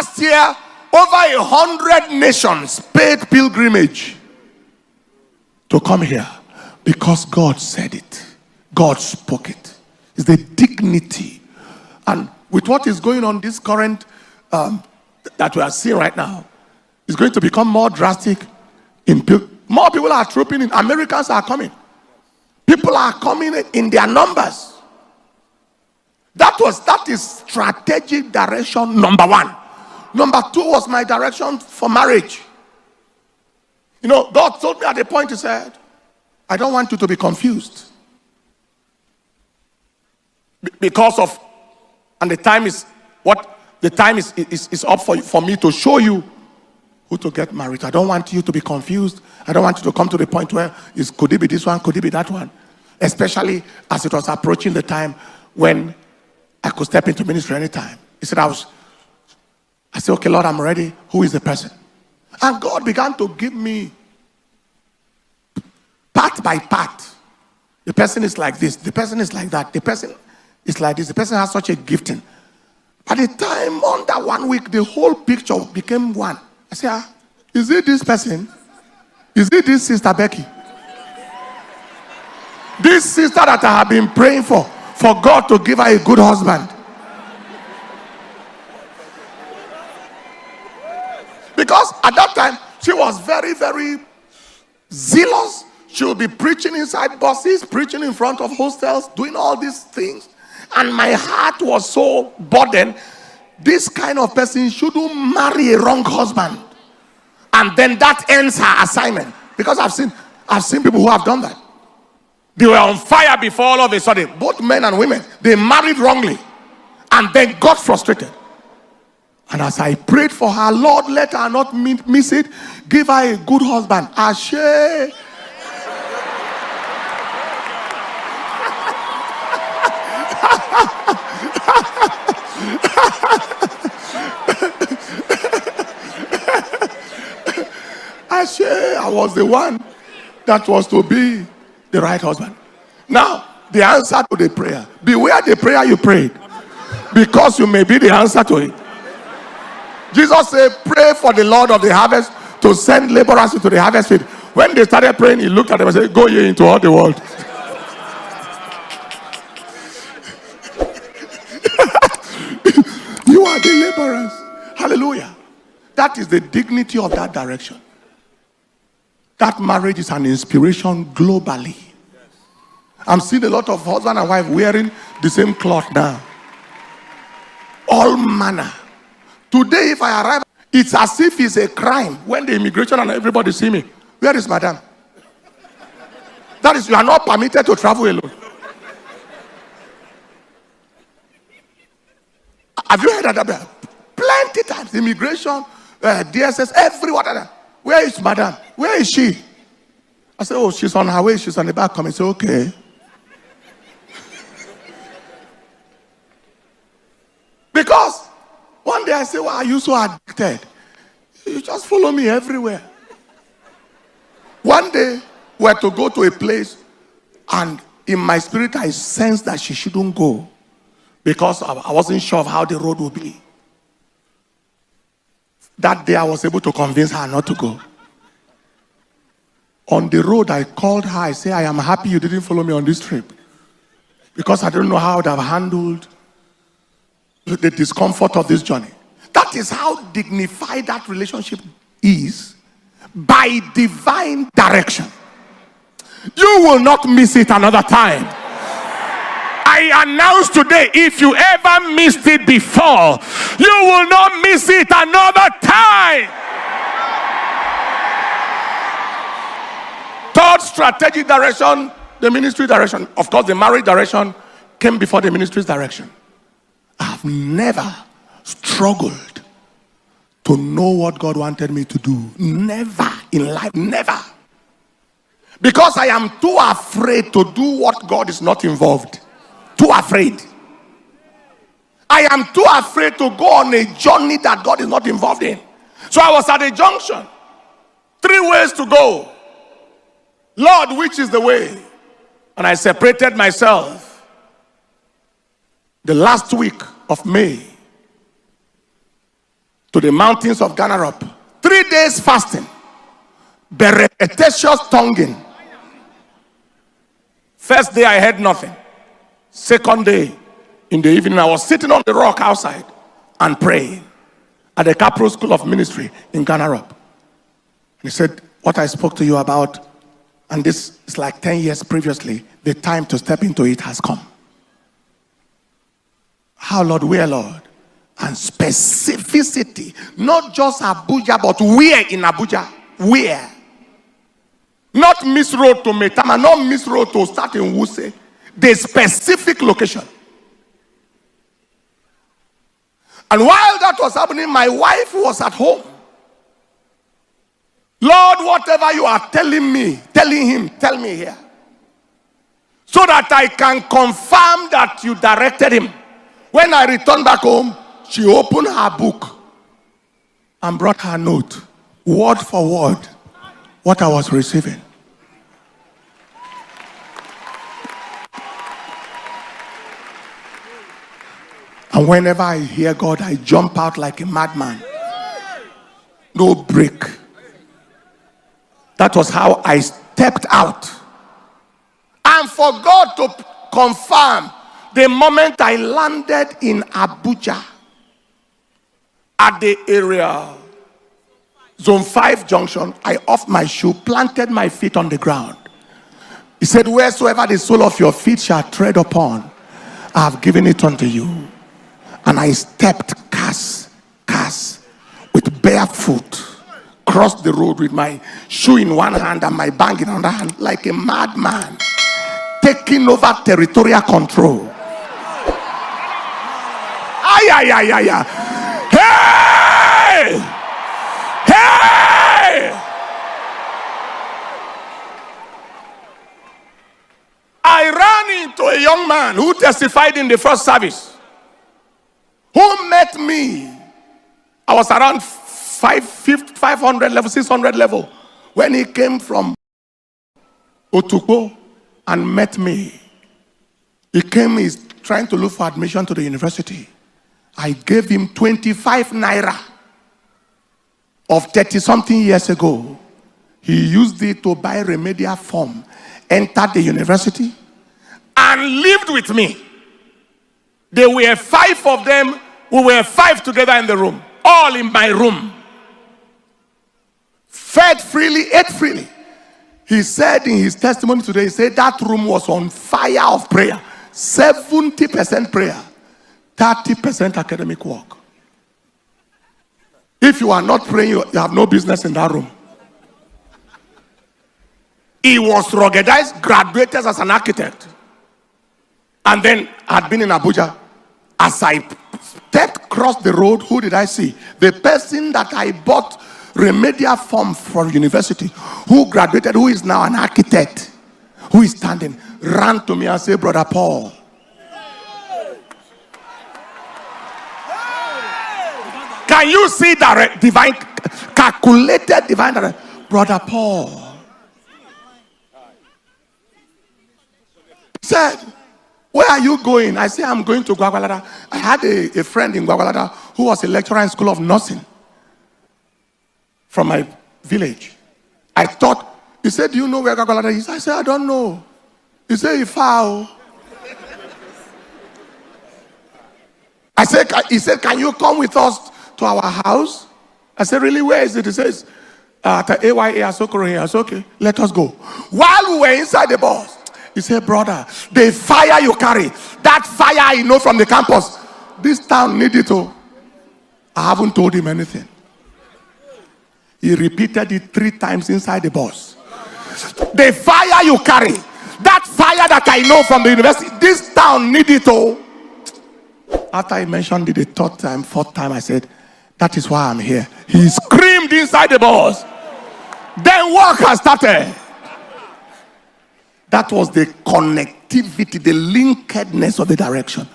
Last year, over 100 nations paid pilgrimage to come here because God said it. God spoke it. It's the dignity. And with what is going on, this current that we are seeing right now, it's going to become more drastic. More people are trooping in. Americans are coming. People are coming in their numbers. That is strategic direction number one. Number two was my direction for marriage. You know, God told me at the point, he said, I don't want you to be confused. Because of, and the time is up for me to show you who to get married. I don't want you to be confused. I don't want you to come to the point where could it be this one, could it be that one? Especially as it was approaching the time when I could step into ministry anytime. He said, I said, okay, Lord, I'm ready. Who is the person? And God began to give me part by part. The person is like this. The person is like that. The person is like this. The person has such a gifting. By the time under 1 week, the whole picture became one. I said, is it this person? Is it this Sister Becky? This sister that I have been praying for God to give her a good husband. Because at that time, she was very, very zealous. She would be preaching inside buses, preaching in front of hostels, doing all these things. And my heart was so burdened. This kind of person shouldn't marry a wrong husband. And then that ends her assignment. Because I've seen people who have done that. They were on fire before all of a sudden. Both men and women. They married wrongly. And then got frustrated. And as I prayed for her, Lord, let her not miss it. Give her a good husband. Ashe. Ashe, I was the one that was to be the right husband. Now, the answer to the prayer. Beware the prayer you prayed. Because you may be the answer to it. Jesus said, pray for the Lord of the harvest to send laborers into the harvest field. When they started praying, he looked at them and said, go ye into all the world. You are the laborers. Hallelujah. That is the dignity of that direction. That marriage is an inspiration globally. I'm seeing a lot of husband and wife wearing the same cloth now. All manner. Today, if I arrive, it's as if it's a crime when the immigration and everybody see me. Where is madam? That is, you are not permitted to travel alone. Have you heard of that? Plenty times. Immigration, DSS, everyone. Where is madam? Where is she? I said, oh, she's on her way. She's on the back coming. I said, okay. Because one day I said, why are you so addicted? You just follow me everywhere. One day we had to go to a place, and in my spirit I sensed that she shouldn't go because I wasn't sure of how the road would be. That day I was able to convince her not to go. On the road I called her. I said, I am happy you didn't follow me on this trip because I don't know how I would have handled the discomfort of this journey. That is how dignified that relationship is, by divine direction. You will not miss it another time. I announce today, if you ever missed it before, you will not miss it another time. Third strategic direction, the ministry direction. Of course, the marriage direction came before the ministry's direction. I've never struggled to know what God wanted me to do. Never in life, never. Because I am too afraid to do what God is not involved. Too afraid. I am too afraid to go on a journey that God is not involved in. So I was at a junction. 3 ways to go. Lord, which is the way? And I separated myself. The last week of May, to the mountains of Ganarop. 3 days fasting. Repetitious tonguing. First day I heard nothing. Second day in the evening I was sitting on the rock outside and praying at the Capro School of Ministry in Ganarop. He said, what I spoke to you about, and this is like 10 years previously, the time to step into it has come. How, Lord? Where, Lord? And specificity. Not just Abuja, but where in Abuja? Where? Not Miss Road to Metama, not Miss Road to start in Wuse. The specific location. And while that was happening, my wife was at home. Lord, whatever you are telling me, telling him, tell me here. So that I can confirm that you directed him. When I returned back home, she opened her book and brought her note, word for word, what I was receiving. And whenever I hear God, I jump out like a madman. No break. That was how I stepped out. And for God to confirm, the moment I landed in Abuja, at the area, Zone 5 junction, I off my shoe, planted my feet on the ground. He said, wheresoever the sole of your feet shall tread upon, I have given it unto you. And I stepped, with bare foot, crossed the road with my shoe in one hand and my bag in another hand, like a madman, taking over territorial control. Hey! Hey! I ran into a young man who testified in the first service, who met me. I was around 500 level, 600 level, when he came from Otukpo and met me. He came, he's trying to look for admission to the university. I gave him 25 naira of 30-something years ago. He used it to buy remedial form, entered the university, and lived with me. There were 5 of them. We were 5 together in the room, all in my room. Fed freely, ate freely. He said in his testimony today, he said that room was on fire of prayer. 70% prayer, 30% academic work. If you are not praying, you have no business in that room. He was ruggedized, graduated as an architect, and then had been in Abuja. As I stepped across the road, who did I see? The person that I bought remedial form for university, who graduated, who is now an architect, who is standing, ran to me and said, Brother Paul, can you see that divine, calculated divine direction? Brother Paul said, where are you going? I said, I'm going to Gwagwalada. I had a friend in Gwagwalada who was a lecturer in School of Nursing from my village. I thought, he said, do you know where Gwagwalada is? I said, I don't know. He said, Ifao. He said, can you come with us to our house? I said, really, where is it? He says, at AYA Asokoro here. I said, okay, let us go. While we were inside the bus, he said, brother, the fire you carry, that fire I know from the campus, this town needs it. Oh, I haven't told him anything. He repeated it 3 times inside the bus. The fire you carry, that fire that I know from the university, this town needs it. Oh. After I mentioned it the 3rd time, 4th time, I said, that is why I'm here. He screamed inside the bus. Then work has started. That was the connectivity, the linkedness of the direction.